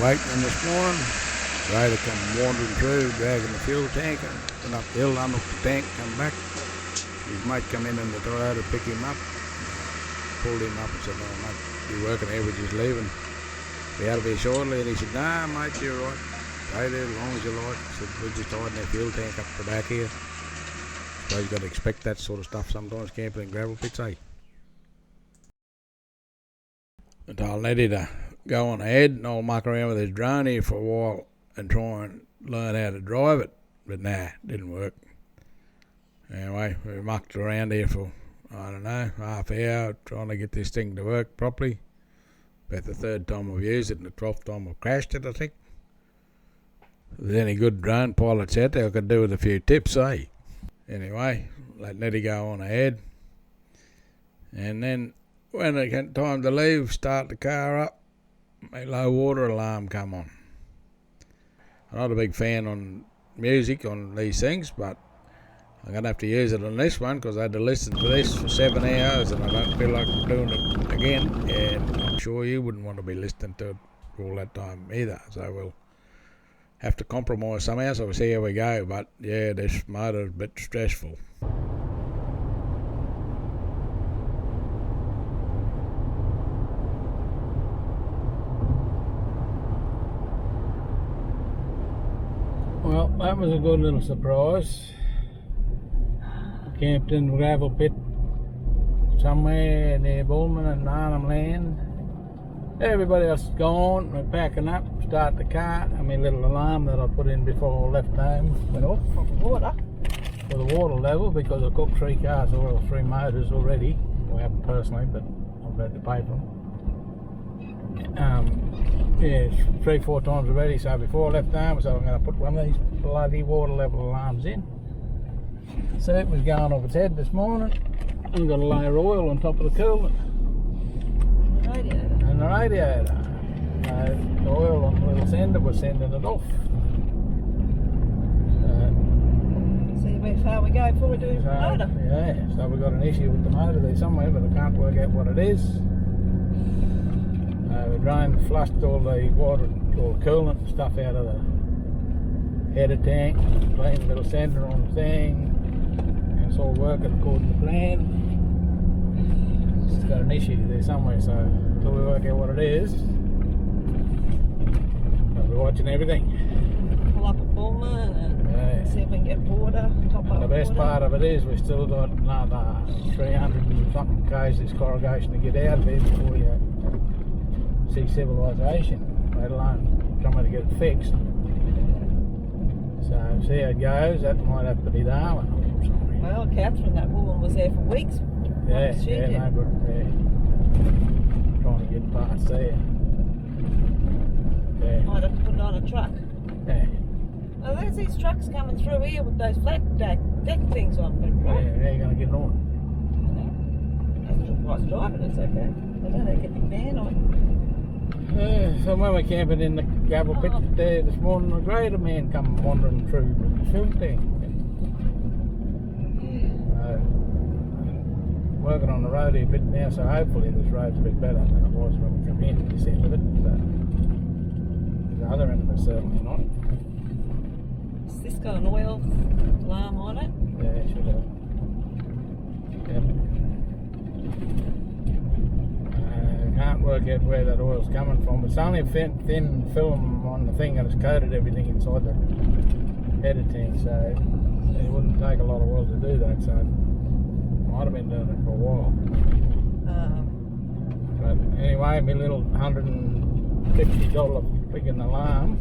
awakening this morning. Rider come wandering through, dragging the fuel tank, and went up the hill, unhooked the tank, come back. His mate come in the Toyota to pick him up. Pulled him up and said, "No, mate, you're working here, we're just leaving. Be out of here shortly." And he said, "Nah, mate, you're right. Stay there as long as you like." He said, "We're just hiding our fuel tank up the back here." So you've got to expect that sort of stuff sometimes camping in gravel pits, eh? I told Nettie to go on ahead and I'll muck around with his drone here for a while and try and learn how to drive it. But nah, didn't work. Anyway, we mucked around here for, I don't know, half hour trying to get this thing to work properly. About the third time I've used it and the 12th time I've crashed it, I think. If there's any good drone pilots out there, I could do with a few tips, eh? Anyway, let Nettie go on ahead. And then when it came time to leave, start the car up, my low water alarm come on. I'm not a big fan on music on these things, but I'm going to have to use it on this one because I had to listen to this for 7 hours and I don't feel like doing it again. And I'm sure you wouldn't want to be listening to it all that time either. So we'll have to compromise somehow, so we'll see how we go. But yeah, this motor's a bit stressful. Well, that was a good little surprise. Camped in the gravel pit somewhere near Bullman and Arnhem Land. Everybody else is gone. We're packing up, start the car, and my little alarm that I put in before I left home went off for water. For the water level, because I cooked 3 cars or 3 motors already. Well, I haven't personally, but I've had to pay for them. Yeah, 3-4 times already, so before I left home, so I'm going to put one of these bloody water level alarms in. So it was going off its head this morning. I've got a layer of oil on top of the coolant. And the radiator. The oil on the little sender was sending it off. See where far we go before we do the motor. Yeah, so we've got an issue with the motor there somewhere, but I can't work out what it is. We flushed all the water, all the coolant and stuff out of the header tank, cleaned the little sender on the thing, and it's all working according to plan. It's got an issue there somewhere, so until we work out what it is, I'll be watching everything. Pull up a Bullman and see if we can get water, top up. The best part of it is we've still got another 300 and something k's this corrugation to get out of here before you see civilization, let alone trying to get it fixed. So see how it goes. That might have to be Darwin. Well, Catherine, that woman was there for weeks. Yeah, no, but trying to get past there. Yeah. Might have to put it on a truck. Yeah. Oh, there's these trucks coming through here with those flat deck things on them, right? Yeah, how are you going to get it on? That's what's driving, it's okay. I don't know, get the van on. So when we're camping in the gravel pit there this morning, a grader man come wandering through with the fuel tank. Working on the road here a bit now, so hopefully this road's a bit better than it was when we come in this end of it. The other end of it certainly not. Has this got an oil alarm on it? Yeah, it should have. Yep. Can't work out where that oil's coming from. It's only a thin film on the thing and it's coated everything inside the header tank, so it wouldn't take a lot of oil to do that, so might have been doing it for a while. But anyway, my little $150 freaking alarm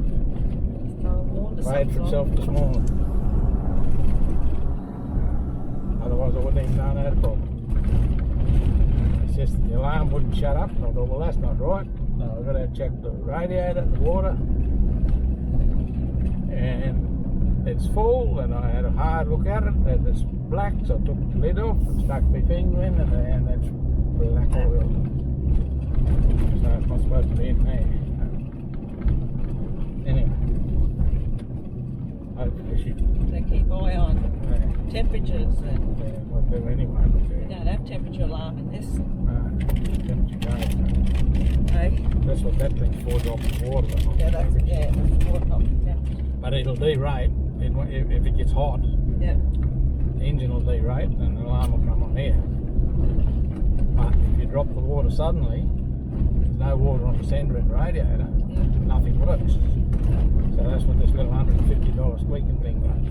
paid for itself this morning. Otherwise I wouldn't even know that problem. It's just the alarm wouldn't shut up, and I thought, well, that's not right. So I've got to check the radiator, the water, and it's full, and I had a hard look at it, and it's black, so I took the lid off and stuck my finger in, and it's black oil. So it's not supposed to be in there. Anyway, hopefully she They keep eye on temperatures and won't do anyway. we don't have temperature alarm in this. Temperature goes. Hey? That's what that thing's for, drop the water. But not Yeah, the that's temperature. that's what not the temperature. But it'll derate if it gets hot. Yeah. The engine will derate and the alarm will come on here. But if you drop the water suddenly, there's no water on the sender and radiator, nothing works. So that's what this little $150 squeaking thing does.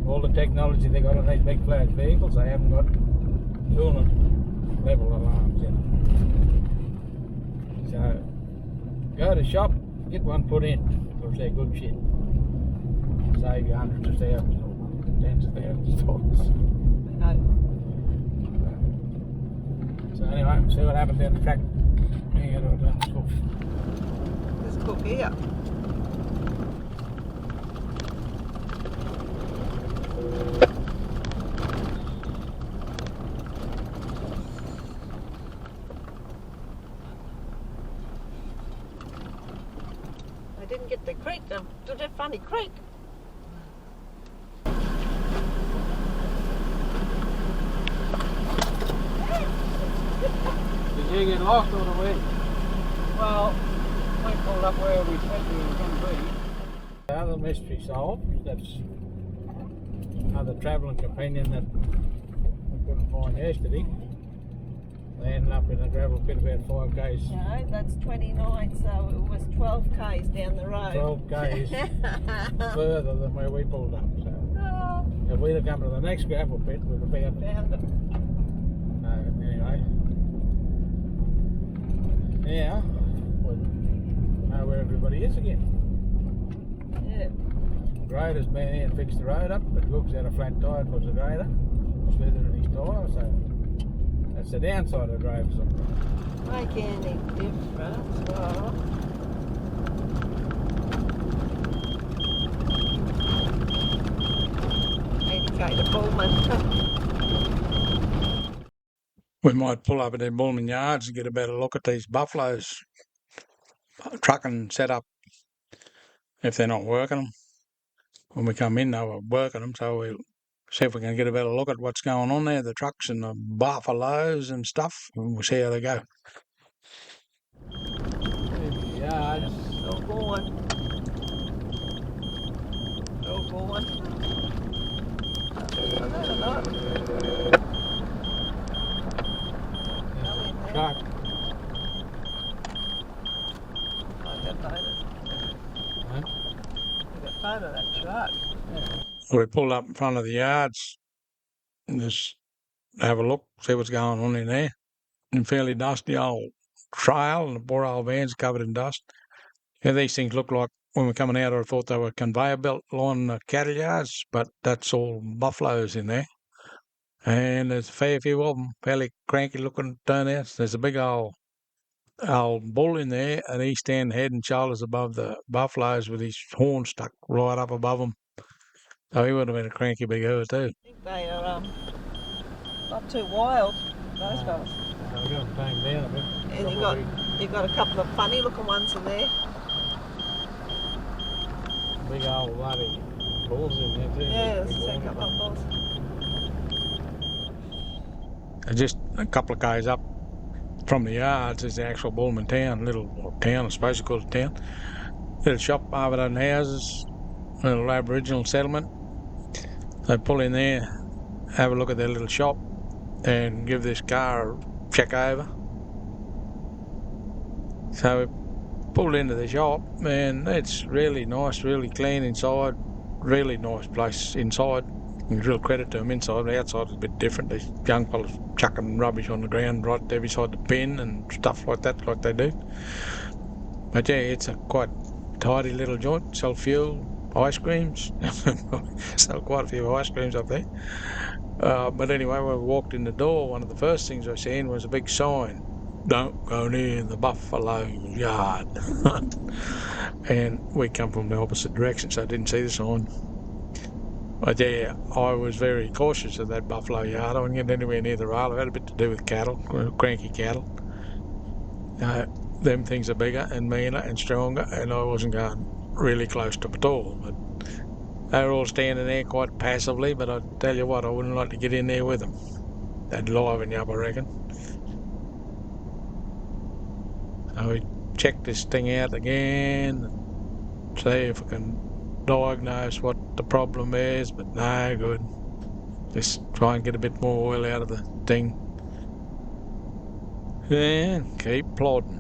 All the technology they got on these big flag vehicles, they haven't got coolant level alarms in. So go to shop, get one put in, because they're good shit. Save you hundreds of thousands or tens of thousands of dollars. So anyway, see what happens down the track. Yeah, Let's cook here. I didn't get the creek, to that funny creek. Did you get lost all the way? Well, We pulled up where we said we were going to be. The other mystery solved. That's another travelling companion that we couldn't find yesterday. They ended up in a gravel pit about 5 k's. no, that's 29, so it was 12 k's down the road. 12 k's further than where we pulled up. So Oh, if we'd have come to the next gravel pit, we'd have found it. found it. Anyway. Now, we know where everybody is again. Yeah. The grader's been here and fixed the road up, but Luke's had a flat tyre because the grader slithered in his tyre, so that's the downside of driving something. Make any difference, well. Educate a Bullman. We might pull up at the Bullman Yards and get a better look at these buffaloes trucking set up if they're not working them. When we come in, they were working them, so we'll see if we can get a better look at what's going on there, the trucks and the buffaloes and stuff, and we'll see how they go. Yeah, All going. All going. I don't know. truck. I got photos. Huh? I got photo of that truck. We pulled up in front of the yards and just have a look, see what's going on in there. And fairly dusty old trail, and the poor old van's covered in dust. Yeah, these things look like, when we're coming out, I thought they were conveyor belt lining the cattle yards, but that's all buffaloes in there. And there's a fair few of them, fairly cranky looking turnouts. There's a big old bull in there, and he's standing head and shoulders above the buffaloes with his horn stuck right up above him. So he would have been a cranky big herd too. I think they are not too wild, those fellas. We're going to tame down a bit. And you've got a couple of funny looking ones in there. Big old bloody bulls in there too. Yeah, Big there's a one. couple of bulls. Just a couple of k's up from the yards is the actual Bullman town, little town, I suppose you call it a town. Little shop, half a dozen houses, little Aboriginal settlement. They pull in there, have a look at their little shop, and give this car a check over. So we pulled into the shop, and it's really nice, really clean inside, really nice place inside. And real credit to them inside. The outside is a bit different. These young fellas chucking rubbish on the ground right there beside the bin and stuff like that, like they do. But yeah, it's a quite tidy little joint. Sell fuel, ice creams. Sell quite a few ice creams up there. But anyway, when we walked in the door, one of the first things I seen was a big sign: "Don't go near the buffalo yard." And we come from the opposite direction, so I didn't see the sign. But yeah, I was very cautious of that buffalo yard. I wouldn't get anywhere near the rail. It had a bit to do with cattle, cranky cattle. Them things are bigger and meaner and stronger, and I wasn't going really close to them at all. But they were all standing there quite passively, but I tell you what, I wouldn't like to get in there with them. They'd liven you up, I reckon. So we check this thing out again, see if we can diagnose what the problem is, but no good. Just try and get a bit more oil out of the thing. Yeah, keep plodding.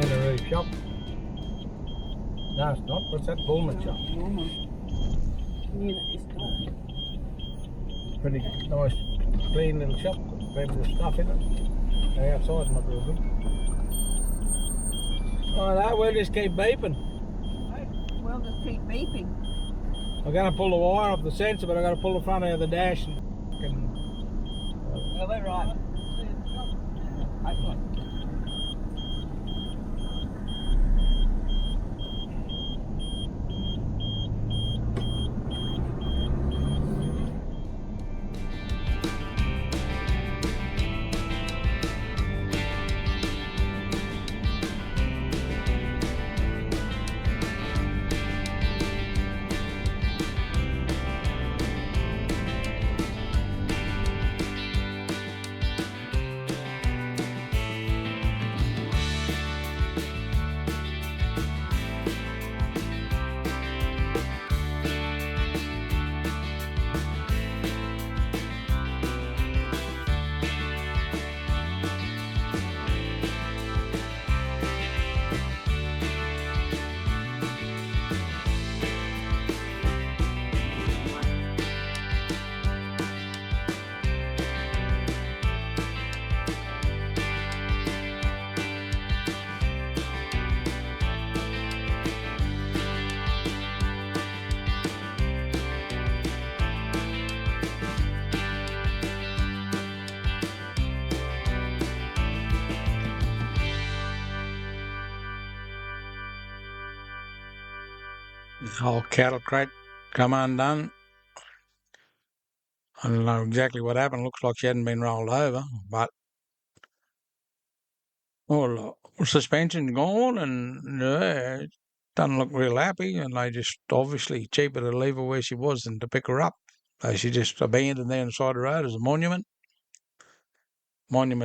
Minaroo shop. No, it's not. What's that? Bullman shop. Pretty nice, clean little shop. Plenty of stuff in it. The outside's not real good. Oh no, we'll just keep beeping. We'll just keep beeping. I'm going to pull the wire off the sensor, but I've got to pull the front out of the dash. And Oh, we're right. Okay. The whole cattle crate come undone. I don't know exactly what happened. Looks like she hadn't been rolled over, but suspension gone, and it doesn't look real happy. And they just obviously cheaper to leave her where she was than to pick her up. So she just abandoned there on the side of the road as a monument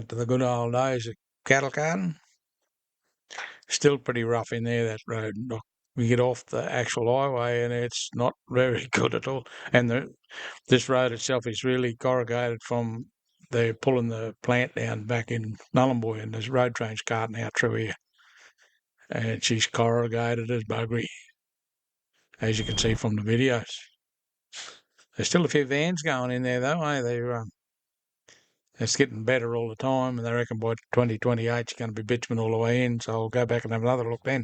to the good old days of cattle carting. Still pretty rough in there, that road. Look, we get off the actual highway and it's not very good at all. And this road itself is really corrugated from they're pulling the plant down back in Nullarbor, and there's road trains carting out through here. And she's corrugated as buggery, as you can see from the videos. There's still a few vans going in there though, eh? It's getting better all the time, and they reckon by 2028 it's going to be bitumen all the way in, so I'll go back and have another look then.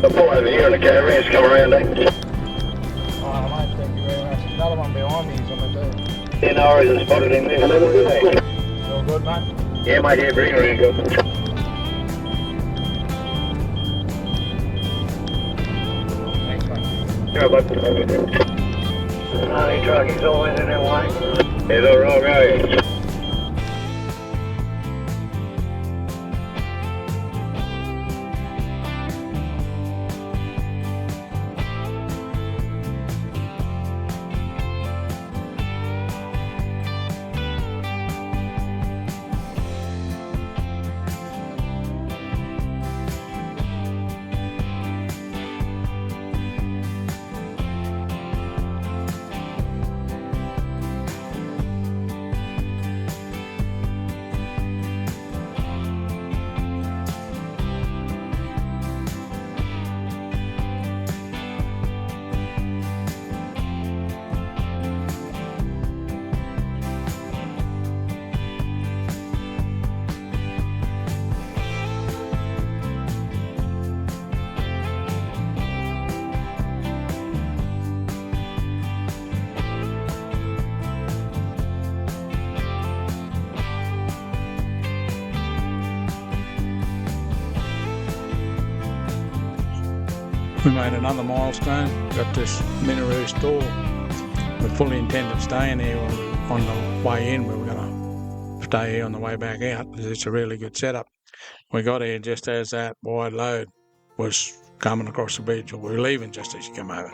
I'll pull over here and the caravan's come around, eh? oh, mate, thank you very much. Another one behind me is on the door. Yeah, no worries, I spotted him there. All good, mate? Yeah, mate, yeah, bring her in, good. Thanks, mate. Yeah, bud. Honey truck is always in their way. It's all right, right? We made another milestone, got this Minaroo store. We fully intended staying here on the way in. We were going to stay here on the way back out. It's a really good setup. We got here just as that wide load was coming across the bridge, or we were leaving just as you come over.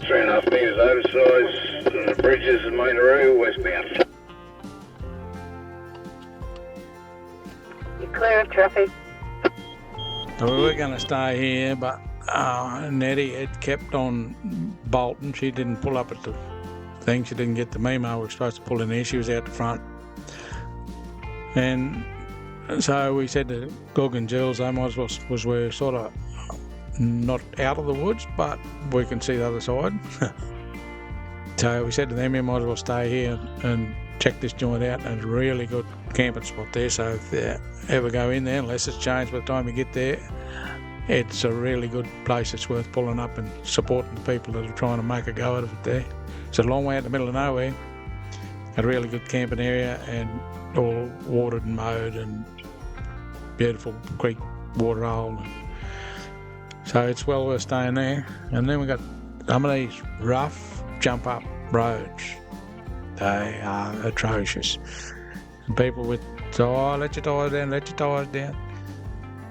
Three and a half metres oversize on the bridges in Mainaroo, westbound. You're clear of traffic. So we were going to stay here, but Nettie had kept on bolting. She didn't pull up at the thing. She didn't get the memo. We were supposed to pull in here. She was out the front. And so we said to Gog and Jules, they might as well, was we're sort of not out of the woods, but we can see the other side. So we said to them, you might as well stay here and check this joint out. And it's a really good camping spot there. So if they ever go in there, unless it's changed by the time you get there, it's a really good place. It's worth pulling up and supporting the people that are trying to make a go out of it there. It's a long way out in the middle of nowhere. A really good camping area and all watered and mowed and beautiful creek water hole. So it's well worth staying there. And then we got some of these rough jump up roads. They are atrocious. And people with, let your tyres down.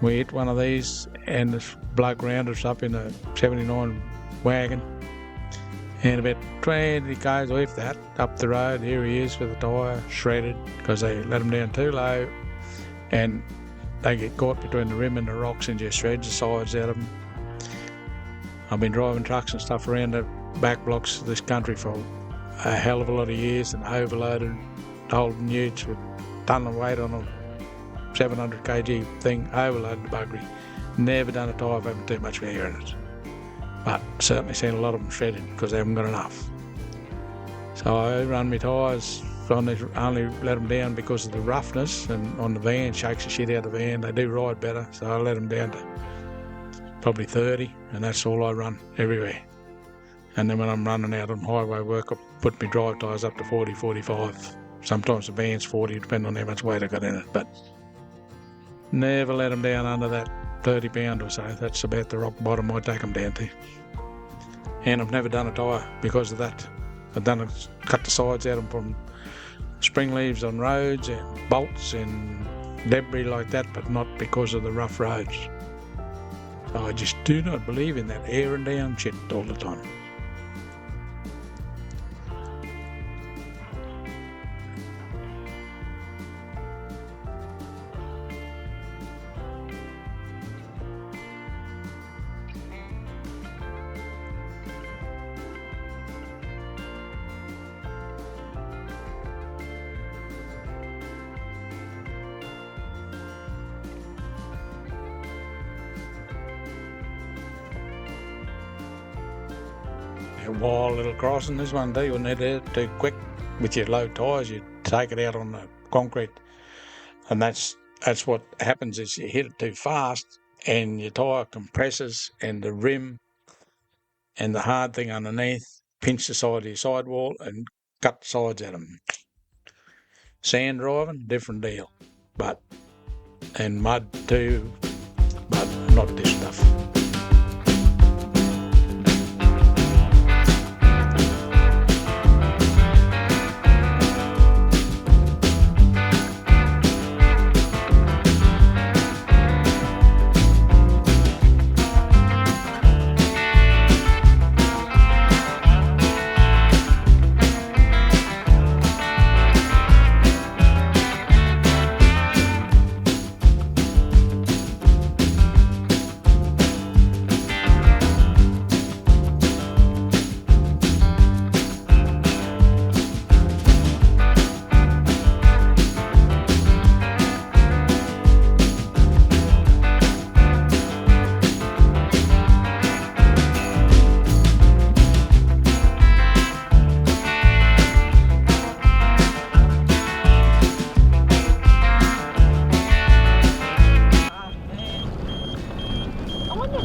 We hit one of these and this bloke rounded us up in a 79 wagon. And about 20 k's with that, up the road, here he is with the tyre shredded because they let him down too low. And they get caught between the rim and the rocks and just shreds the sides out of them. I've been driving trucks and stuff around the back blocks of this country for a hell of a lot of years and overloaded Holden utes with a ton of weight on a 700 kg thing, overloaded the buggery. Never done a tyre having too much air in it. But certainly seen a lot of them shredded because they haven't got enough. So I run my tyres, only let them down because of the roughness, and on the van, shakes the shit out of the van. They do ride better, so I let them down to probably 30, and that's all I run everywhere. And then when I'm running out on highway work, I put my drive tyres up to 40, 45. Sometimes the van's 40, depending on how much weight I got in it. But never let them down under that 30 pound or so. That's about the rock bottom I take them down to. And I've never done a tyre because of that. I've cut the sides out of them from spring leaves on roads and bolts and debris like that, but not because of the rough roads. So I just do not believe in that air and down shit all the time. A wild little crossing, this one day, when they're too quick with your low tyres, you take it out on the concrete, and that's what happens is you hit it too fast and your tyre compresses and the rim and the hard thing underneath pinch the side of your sidewall and cut the sides at them. Sand driving, different deal, and mud too, but not this stuff.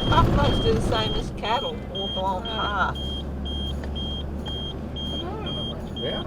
Buffaloes do the same as cattle, walk along path. Yeah.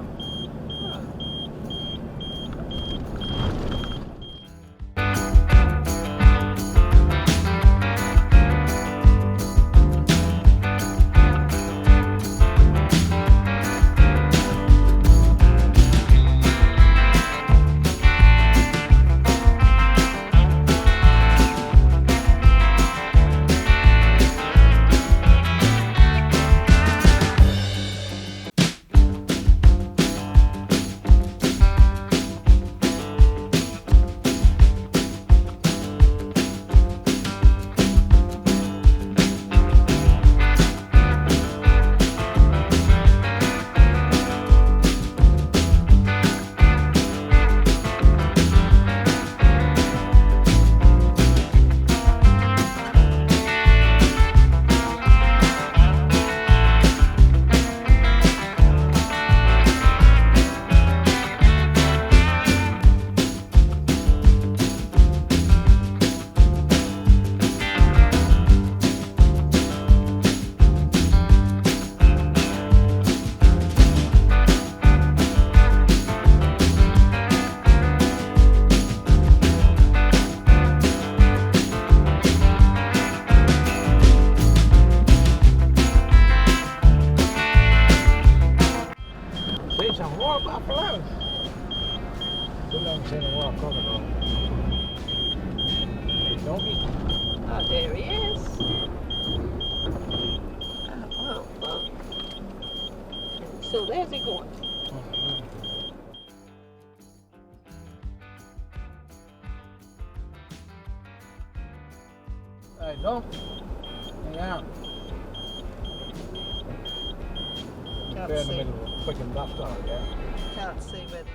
See some wild buffalo. Still haven't seen a wild crocodile. Hey, donkey. Oh, there he is. Oh. So there's he going. Hey, Doc. Hang out. Can't They're in the see. middle of a freaking buff style, yeah. Can't see whether you.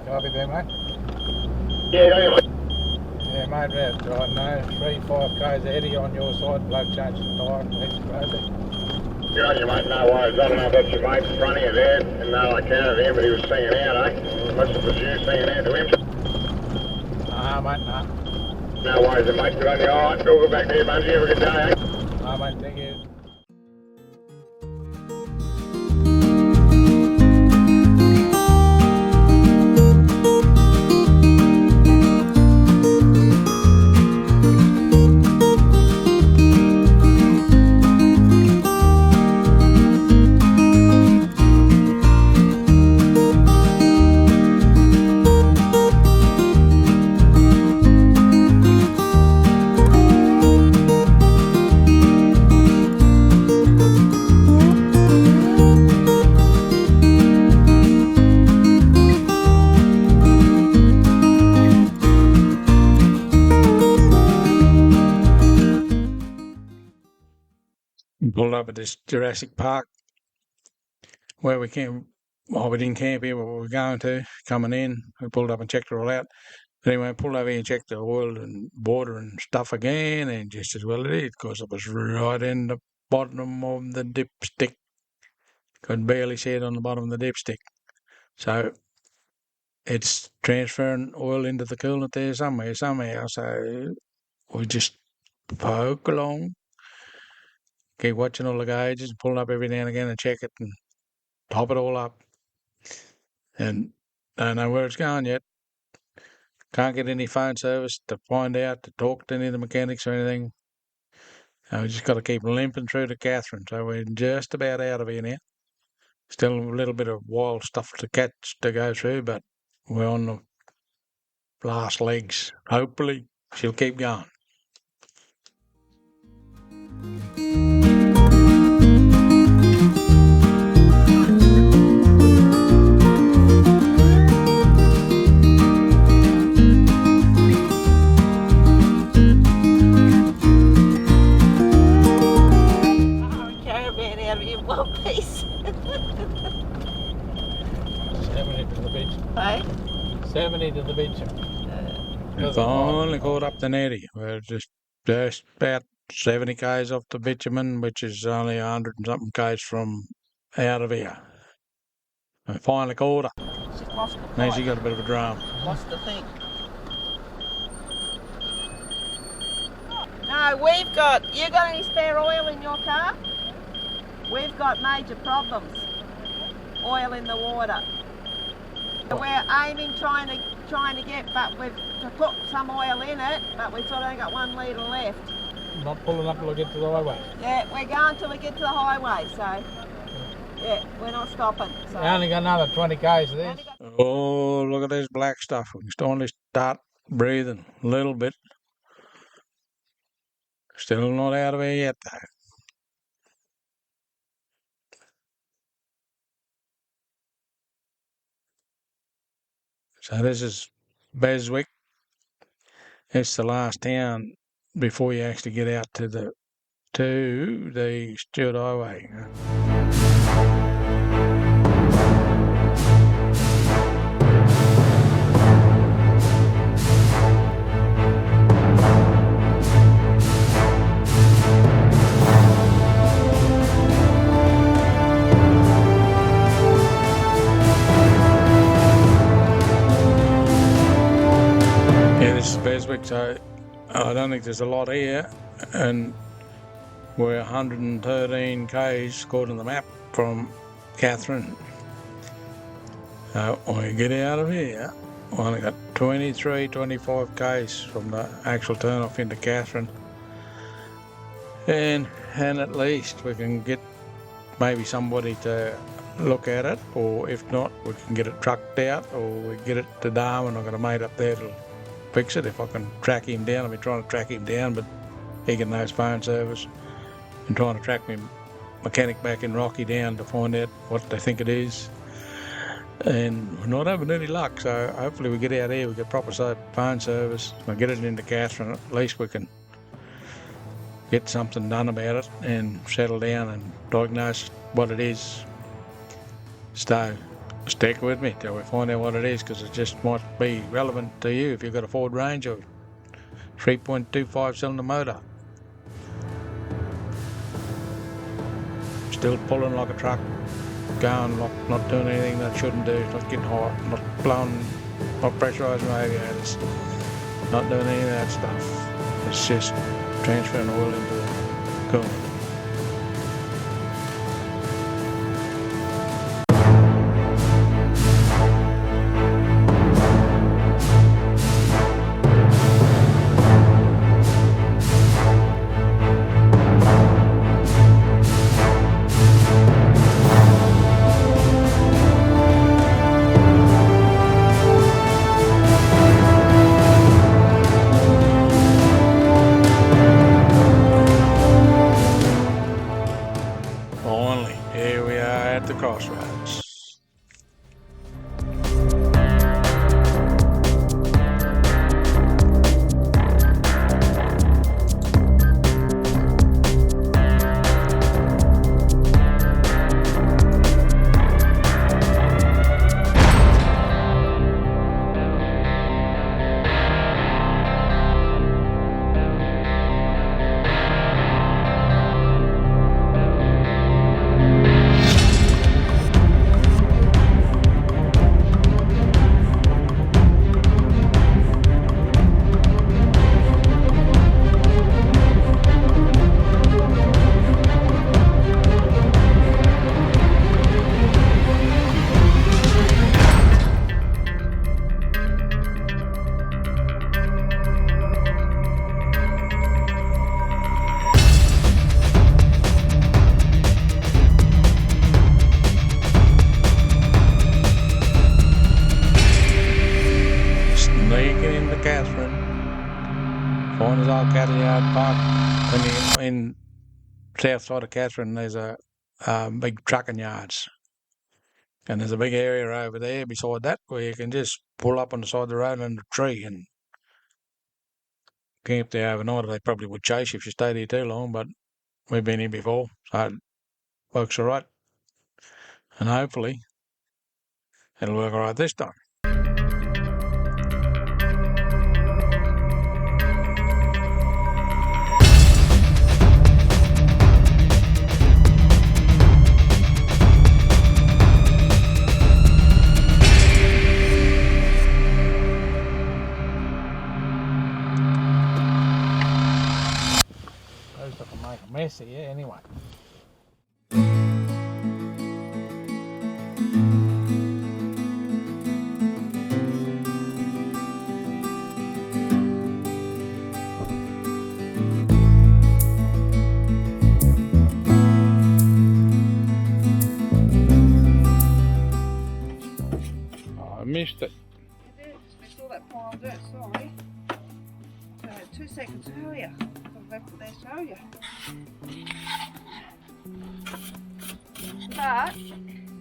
Copy there, mate. Yeah, Yeah, mate, right, right now, 3-5 k's ahead of you on your side, bloke changing the tyre and next crazy. Good on you, mate. No worries. I don't know about your mate in front of you there. And no, I counted him, but he was singing out, eh? Much of was you singing out to him. Nah, mate, nah. No worries, then, mate. Good on you. All right, we'll go back there, Bungie. Have a good day, eh? Nah, mate, thank you. pulled up at this Jurassic Park where we didn't camp here, but we were going to, coming in. We pulled up and checked it all out. But anyway, I pulled over here and checked the oil and water and stuff again, and just as well it is, because it was right in the bottom of the dipstick. Could barely see it on the bottom of the dipstick. So it's transferring oil into the coolant there somehow. So we just poke along, keep watching all the gauges, pulling up every now and again and check it and top it all up. And I don't know where it's going yet. Can't get any phone service to find out, to talk to any of the mechanics or anything. We just got to keep limping through to Katherine. So we're just about out of here now. Still a little bit of wild stuff to catch to go through, but we're on the last legs. Hopefully she'll keep going. Caravan out of in one piece. 70 to the beach. Hey? 70 to the beach. We've only caught up to Nettie. We're just about 70 k's off the bitumen, which is only 100 and something k's from out of here. We finally caught her. She's lost the Now pipe. she got a bit of a drum. Lost the thing. No, you got any spare oil in your car? We've got major problems. Oil in the water. We're aiming, trying to get, but we've to put some oil in it, but we've sort of only got 1 litre left. Not pulling up till we get to the highway. Yeah, we're going till we get to the highway, so yeah, we're not stopping. So. I only got another 20 k's of this. Oh, look at this black stuff. We can only start breathing a little bit. Still not out of here yet, though. So this is Beswick. It's the last town before you actually get out to the Stewart Highway. Yeah, this is Beswick, so I don't think there's a lot here, and we're 113 k's according to the map from Katherine. When we get out of here, we only got 25 k's from the actual turn off into Katherine, and at least we can get maybe somebody to look at it, or if not, we can get it trucked out, or we get it to Darwin. I've got a mate up there that'll fix it if I can track him down. I've been trying to track him down, but he can know his phone service, and trying to track my mechanic back in Rocky down to find out what they think it is. And we're not having any luck, so hopefully we get out here, we get proper phone service, we'll get it into Katherine, at least we can get something done about it and settle down and diagnose what it is. So stick with me till we find out what it is, because it just might be relevant to you if you've got a Ford Ranger 3.25 cylinder motor. Still pulling like a truck, going, not doing anything that it shouldn't do, not getting hot, not blowing, not pressurising radiators, not doing any of that stuff. It's just transferring oil into the coolant. Catherine. Find his old cattle yard park. When you're in south side of Catherine, there's a big trucking yards. And there's a big area over there beside that where you can just pull up on the side of the road under a tree and camp there overnight. They probably would chase you if you stayed here too long, but we've been here before, so it works all right. And hopefully it'll work all right this time. Those stuff will make a mess of you anyway. Oh, I missed it. You did. We saw that pile of dirt, sorry. 2 seconds earlier. I'll back to there show you. But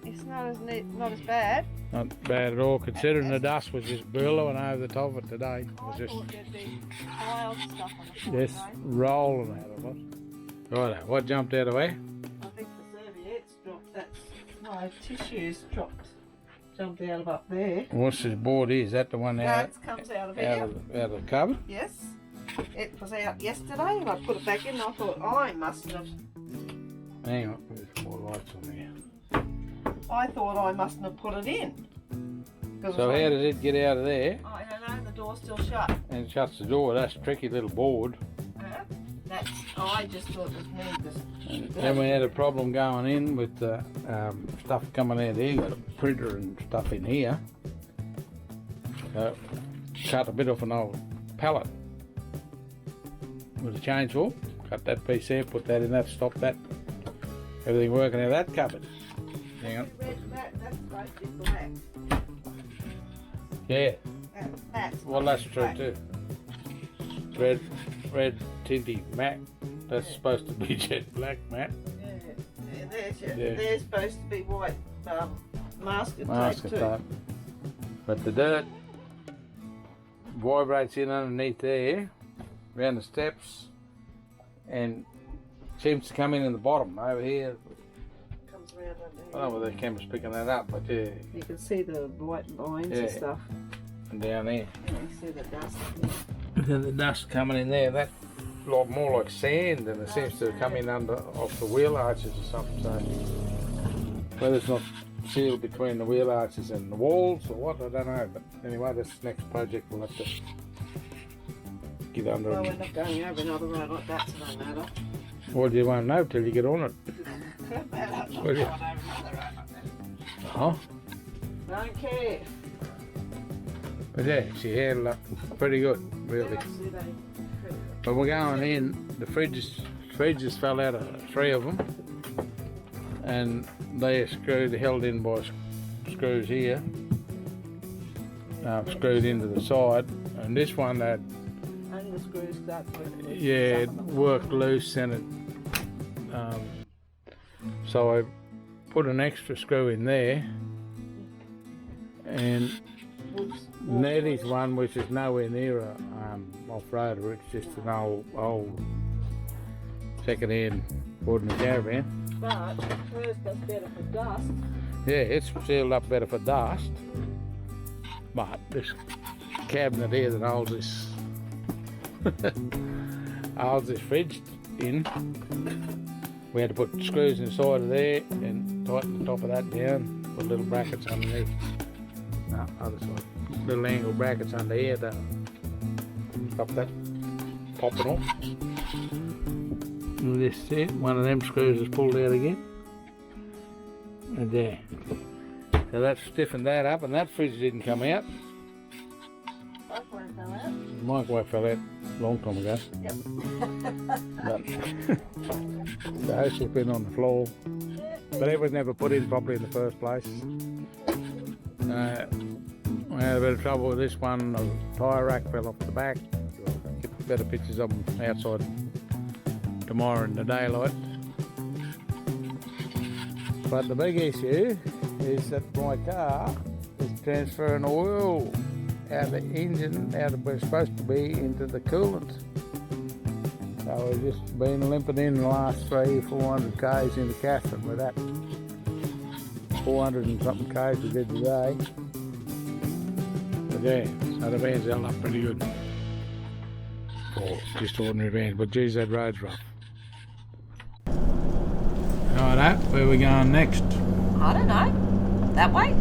it's not as not as bad. Not bad at all, considering the dust was just billowing over the top of it today. It I was just thought there'd be wild stuff on the floor just today. rolling out of it. Right, what jumped out of where? I think the serviettes dropped. That's my tissues dropped. Jumped out of up there. What's this board is? That the one out, That comes out of out, here. out of the cupboard? Yes. It was out yesterday and I put it back in and I thought I mustn't have Hang on, there's more lights on there. I thought I mustn't have put it in. 'Cause So it's how like- did it get out of there I don't know, the door's still shut. and shuts the door? That's a tricky little board. That's, I just thought it was me. And then we had a problem going in with the stuff coming out there. Got a printer and stuff in here. Cut a bit off an old pallet with a chainsaw. Cut that piece there, put that in that, stop that. Everything working out of that cupboard. Hang on. That's supposed to be black. Yeah, That's well that's supposed true to be too. Red tinty matte. That's supposed to be jet black matte. black. Yeah, Yeah. they're supposed to be white masking Mask tape and too. tape. But the dirt vibrates in underneath there, around the steps, and seems to come in the bottom over here. Comes around under I don't know whether the camera's picking that up, but yeah, You can see the white lines Yeah. and stuff. and down there. You can see the dust. And then the dust coming in there, that lot more like sand, and it seems to come in under off the wheel arches or something. So whether it's not sealed between the wheel arches and the walls or what, I don't know. But anyway, this next project we'll have to get under Well, it. we're not going over another road like that, so no matter. Well, you won't know till you get on it. Will you? Oh, Don't care. but yeah, she handled up pretty good, really. But we're going in, the fridges fell out of 3 of them, and they are held in by screws here, screwed into the side, and this one that, Only the screws start working. yeah, it worked loose and it, so I put an extra screw in there, and Nettie's one, which is nowhere near a off-roader, it's just an old second-hand ordinary caravan. But hers does better for dust. Yeah, it's sealed up better for dust, but this cabinet here that holds this fridge in, we had to put screws inside of there and tighten the top of that down, put little brackets underneath. No, other side. Little angle brackets under here to stop that popping off. And this there, one of them screws is pulled out again. And there. So that stiffened that up, and that fridge didn't come out. Both won't go out. The microwave fell out a long time ago. Yep. But so she's been on the floor. But it was never put in properly in the first place. We I had a bit of trouble with this one. The tyre rack fell off the back. Get better pictures of them outside tomorrow in the daylight. But the big issue is that my car is transferring oil out of the engine, out of where it's supposed to be, into the coolant. So we've just been limping in the last 400 k's into Catherine with that. 400 and something k's we did today. But yeah, so the van's held up pretty good. For just ordinary vans, but geez, that road's rough. Righto, where are we going next? I don't know. That way?